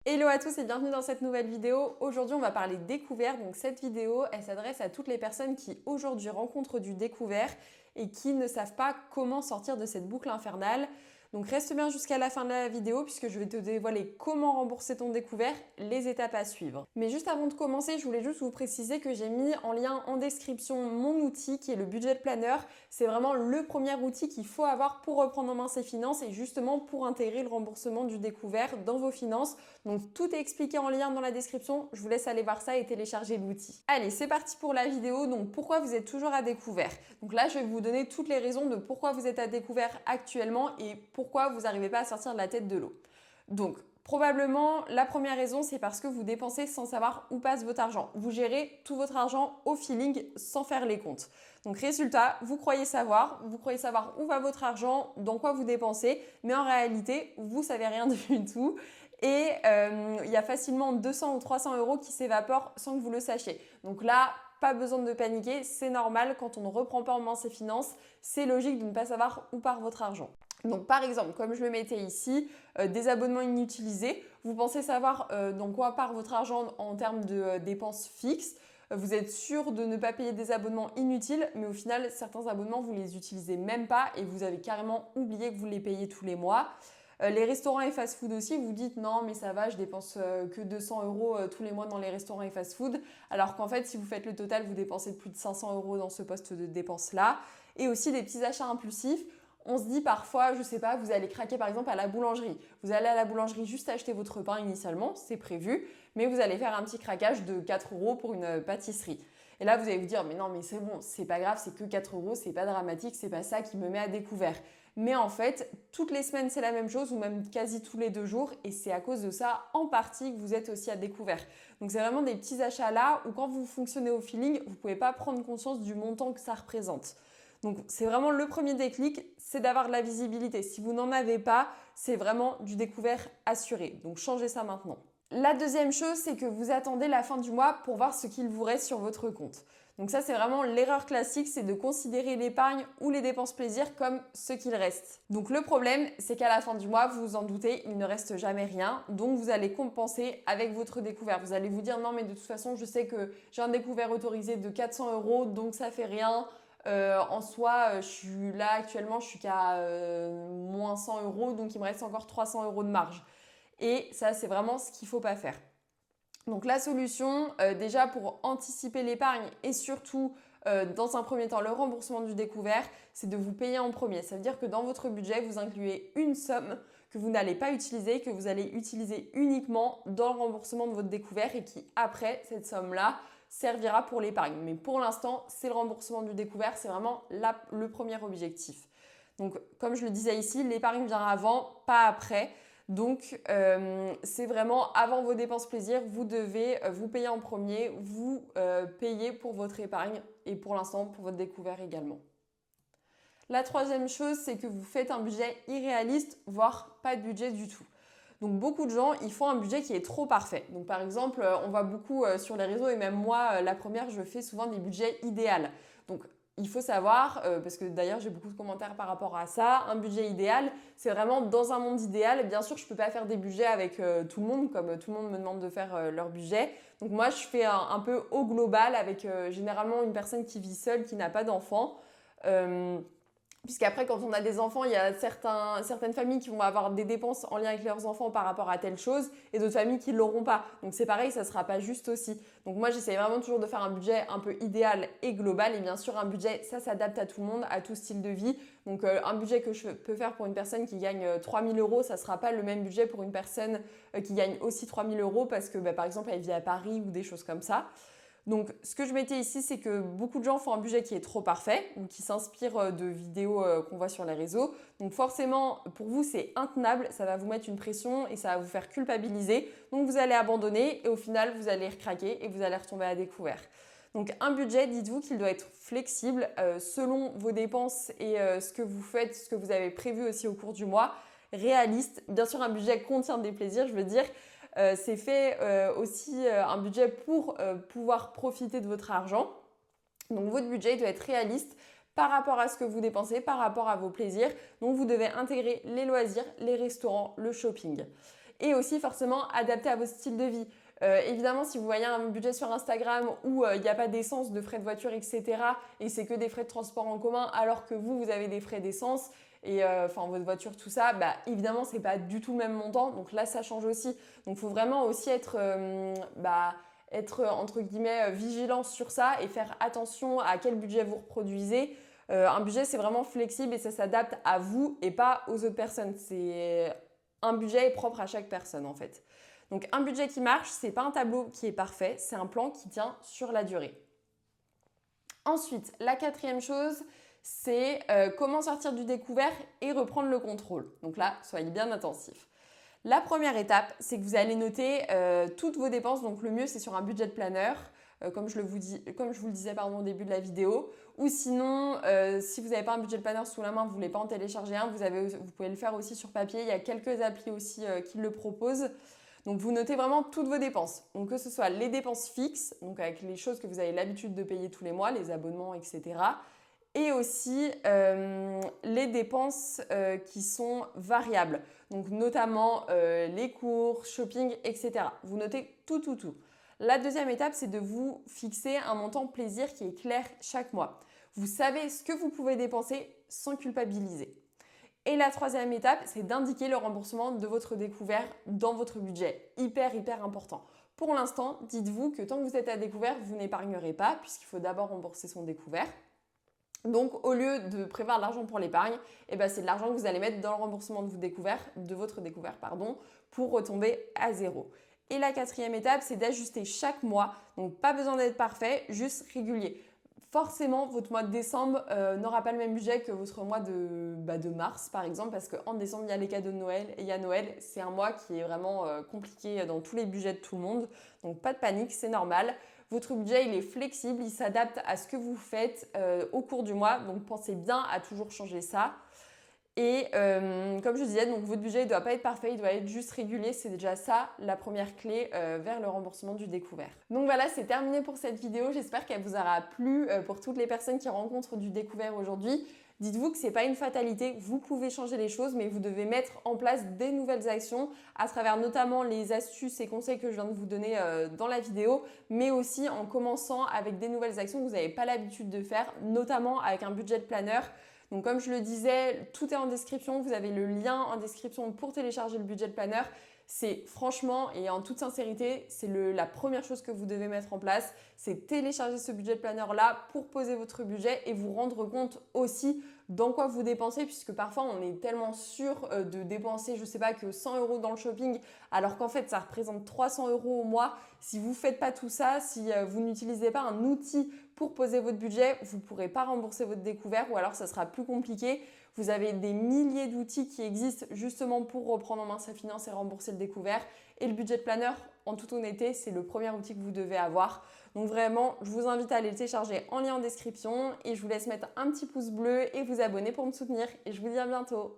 Hello à tous et bienvenue dans cette nouvelle vidéo. Aujourd'hui, on va parler découvert. Donc cette vidéo, elle s'adresse à toutes les personnes qui aujourd'hui rencontrent du découvert et qui ne savent pas comment sortir de cette boucle infernale. Donc reste bien jusqu'à la fin de la vidéo puisque je vais te dévoiler comment rembourser ton découvert, les étapes à suivre. Mais juste avant de commencer, je voulais juste vous préciser que j'ai mis en lien en description mon outil qui est le Budget Planner. C'est vraiment le premier outil qu'il faut avoir pour reprendre en main ses finances et justement pour intégrer le remboursement du découvert dans vos finances. Donc tout est expliqué en lien dans la description. Je vous laisse aller voir ça et télécharger l'outil. Allez, c'est parti pour la vidéo. Donc pourquoi vous êtes toujours à découvert? Donc là, je vais vous donner toutes les raisons de pourquoi vous êtes à découvert actuellement et pourquoi vous n'arrivez pas à sortir de la tête de l'eau. Donc, probablement, la première raison, c'est parce que vous dépensez sans savoir où passe votre argent. Vous gérez tout votre argent au feeling sans faire les comptes. Donc, résultat, vous croyez savoir où va votre argent, dans quoi vous dépensez, mais en réalité, vous savez rien du tout. Et il y a facilement 200 ou 300 euros qui s'évaporent sans que vous le sachiez. Donc là, pas besoin de paniquer, c'est normal quand on ne reprend pas en main ses finances, c'est logique de ne pas savoir où part votre argent. Donc par exemple, comme je le mettais ici, des abonnements inutilisés, vous pensez savoir dans quoi part votre argent en termes de dépenses fixes. Vous êtes sûr de ne pas payer des abonnements inutiles, mais au final, certains abonnements, vous les utilisez même pas et vous avez carrément oublié que vous les payez tous les mois. Les restaurants et fast-food aussi, vous dites non mais ça va, je dépense que 200 euros tous les mois dans les restaurants et fast-food, alors qu'en fait si vous faites le total, vous dépensez plus de 500 euros dans ce poste de dépenses là. Et aussi des petits achats impulsifs. On se dit parfois, je sais pas, vous allez craquer par exemple à la boulangerie. Vous allez à la boulangerie juste acheter votre pain initialement, c'est prévu, mais vous allez faire un petit craquage de 4 euros pour une pâtisserie. Et là, vous allez vous dire, mais non, mais c'est bon, c'est pas grave, c'est que 4 euros, c'est pas dramatique, c'est pas ça qui me met à découvert. Mais en fait, toutes les semaines, c'est la même chose, ou même quasi tous les 2 jours, et c'est à cause de ça, en partie, que vous êtes aussi à découvert. Donc, c'est vraiment des petits achats là, où quand vous fonctionnez au feeling, vous pouvez pas prendre conscience du montant que ça représente. Donc, c'est vraiment le premier déclic, c'est d'avoir de la visibilité. Si vous n'en avez pas, c'est vraiment du découvert assuré. Donc, changez ça maintenant. La deuxième chose, c'est que vous attendez la fin du mois pour voir ce qu'il vous reste sur votre compte. Donc ça, c'est vraiment l'erreur classique, c'est de considérer l'épargne ou les dépenses plaisir comme ce qu'il reste. Donc le problème, c'est qu'à la fin du mois, vous vous en doutez, il ne reste jamais rien. Donc vous allez compenser avec votre découvert. Vous allez vous dire non mais de toute façon, je sais que j'ai un découvert autorisé de 400 euros, donc ça fait rien. En soi, je suis là actuellement, je suis qu'à moins 100 euros, donc il me reste encore 300 euros de marge. Et ça, c'est vraiment ce qu'il ne faut pas faire. Donc la solution, déjà pour anticiper l'épargne et surtout dans un premier temps le remboursement du découvert, c'est de vous payer en premier. Ça veut dire que dans votre budget, vous incluez une somme que vous n'allez pas utiliser, que vous allez utiliser uniquement dans le remboursement de votre découvert et qui, après, cette somme-là, servira pour l'épargne. Mais pour l'instant, c'est le remboursement du découvert, c'est vraiment le premier objectif. Donc, comme je le disais ici, l'épargne vient avant, pas après. Donc, c'est vraiment avant vos dépenses plaisir, vous devez vous payer en premier, vous payer pour votre épargne et pour l'instant pour votre découvert également. La troisième chose, c'est que vous faites un budget irréaliste, voire pas de budget du tout. Donc beaucoup de gens, ils font un budget qui est trop parfait. Donc par exemple, on voit beaucoup sur les réseaux et même moi, la première, je fais souvent des budgets idéaux. Donc il faut savoir, parce que d'ailleurs j'ai beaucoup de commentaires par rapport à ça, un budget idéal, c'est vraiment dans un monde idéal. Bien sûr, je ne peux pas faire des budgets avec tout le monde, comme tout le monde me demande de faire leur budget. Donc moi, je fais un peu au global avec généralement une personne qui vit seule, qui n'a pas d'enfant. Puisqu'après, quand on a des enfants, il y a certaines familles qui vont avoir des dépenses en lien avec leurs enfants par rapport à telle chose et d'autres familles qui ne l'auront pas. Donc c'est pareil, ça ne sera pas juste aussi. Donc moi, j'essaie vraiment toujours de faire un budget un peu idéal et global. Et bien sûr, un budget, ça s'adapte à tout le monde, à tout style de vie. Donc un budget que je peux faire pour une personne qui gagne 3 000 euros, ça ne sera pas le même budget pour une personne qui gagne aussi 3 000 euros parce que par exemple, elle vit à Paris ou des choses comme ça. Donc, ce que je mettais ici, c'est que beaucoup de gens font un budget qui est trop parfait ou qui s'inspire de vidéos qu'on voit sur les réseaux. Donc, forcément, pour vous, c'est intenable, ça va vous mettre une pression et ça va vous faire culpabiliser. Donc, vous allez abandonner et au final, vous allez recraquer et vous allez retomber à découvert. Donc, un budget, dites-vous qu'il doit être flexible selon vos dépenses et ce que vous faites, ce que vous avez prévu aussi au cours du mois. Réaliste. Bien sûr, un budget contient des plaisirs, je veux dire. C'est fait aussi un budget pour pouvoir profiter de votre argent. Donc votre budget doit être réaliste par rapport à ce que vous dépensez, par rapport à vos plaisirs. Donc vous devez intégrer les loisirs, les restaurants, le shopping. et aussi forcément adapté à votre style de vie. Évidemment, si vous voyez un budget sur Instagram où il n'y a pas d'essence, de frais de voiture, etc. et c'est que des frais de transport en commun alors que vous avez des frais d'essence et votre voiture, tout ça, bah, évidemment, ce n'est pas du tout le même montant. Donc là, ça change aussi. Donc il faut vraiment aussi être entre guillemets vigilant sur ça et faire attention à quel budget vous reproduisez. Un budget, c'est vraiment flexible et ça s'adapte à vous et pas aux autres personnes. Un budget est propre à chaque personne en fait. Donc un budget qui marche, ce n'est pas un tableau qui est parfait, c'est un plan qui tient sur la durée. Ensuite, la quatrième chose, c'est comment sortir du découvert et reprendre le contrôle. Donc là, soyez bien attentifs. La première étape, c'est que vous allez noter toutes vos dépenses. Donc le mieux, c'est sur un budget planner, comme je vous le disais au début de la vidéo. Ou sinon, si vous n'avez pas un budget planner sous la main, vous ne voulez pas en télécharger un, vous pouvez le faire aussi sur papier. Il y a quelques applis aussi qui le proposent. Donc vous notez vraiment toutes vos dépenses. Donc que ce soit les dépenses fixes, donc avec les choses que vous avez l'habitude de payer tous les mois, les abonnements, etc. Et aussi les dépenses qui sont variables. Donc notamment les cours, shopping, etc. Vous notez tout. La deuxième étape, c'est de vous fixer un montant plaisir qui est clair chaque mois. Vous savez ce que vous pouvez dépenser sans culpabiliser. Et la troisième étape, c'est d'indiquer le remboursement de votre découvert dans votre budget. Hyper important. Pour l'instant, dites-vous que tant que vous êtes à découvert, vous n'épargnerez pas puisqu'il faut d'abord rembourser son découvert. Donc, au lieu de prévoir de l'argent pour l'épargne, c'est de l'argent que vous allez mettre dans le remboursement de votre découvert, pour retomber à zéro. Et la quatrième étape, c'est d'ajuster chaque mois. Donc, pas besoin d'être parfait, juste régulier. Forcément, votre mois de décembre n'aura pas le même budget que votre mois de mars, par exemple, parce qu'en décembre, il y a les cadeaux de Noël et il y a Noël. C'est un mois qui est vraiment compliqué dans tous les budgets de tout le monde. Donc, pas de panique, c'est normal. Votre budget, il est flexible, il s'adapte à ce que vous faites au cours du mois. Donc, pensez bien à toujours changer ça. Et comme je disais, donc votre budget ne doit pas être parfait, il doit être juste régulier. C'est déjà ça la première clé vers le remboursement du découvert. Donc voilà, c'est terminé pour cette vidéo. J'espère qu'elle vous aura plu pour toutes les personnes qui rencontrent du découvert aujourd'hui. Dites-vous que ce n'est pas une fatalité, vous pouvez changer les choses, mais vous devez mettre en place des nouvelles actions à travers notamment les astuces et conseils que je viens de vous donner dans la vidéo, mais aussi en commençant avec des nouvelles actions que vous n'avez pas l'habitude de faire, notamment avec un budget planner. Donc comme je le disais, tout est en description, vous avez le lien en description pour télécharger le budget planner. C'est franchement et en toute sincérité, c'est la première chose que vous devez mettre en place, c'est télécharger ce budget planner là pour poser votre budget et vous rendre compte aussi dans quoi vous dépensez, puisque parfois on est tellement sûr de dépenser, je ne sais pas, que 100 € dans le shopping, alors qu'en fait ça représente 300 € au mois. Si vous ne faites pas tout ça, si vous n'utilisez pas un outil pour poser votre budget, vous ne pourrez pas rembourser votre découvert ou alors ça sera plus compliqué. Vous avez des milliers d'outils qui existent justement pour reprendre en main sa finance et rembourser le découvert. Et le budget planner, en toute honnêteté, c'est le premier outil que vous devez avoir. Donc vraiment, je vous invite à aller le télécharger en lien en description et je vous laisse mettre un petit pouce bleu et vous abonner pour me soutenir. Et je vous dis à bientôt.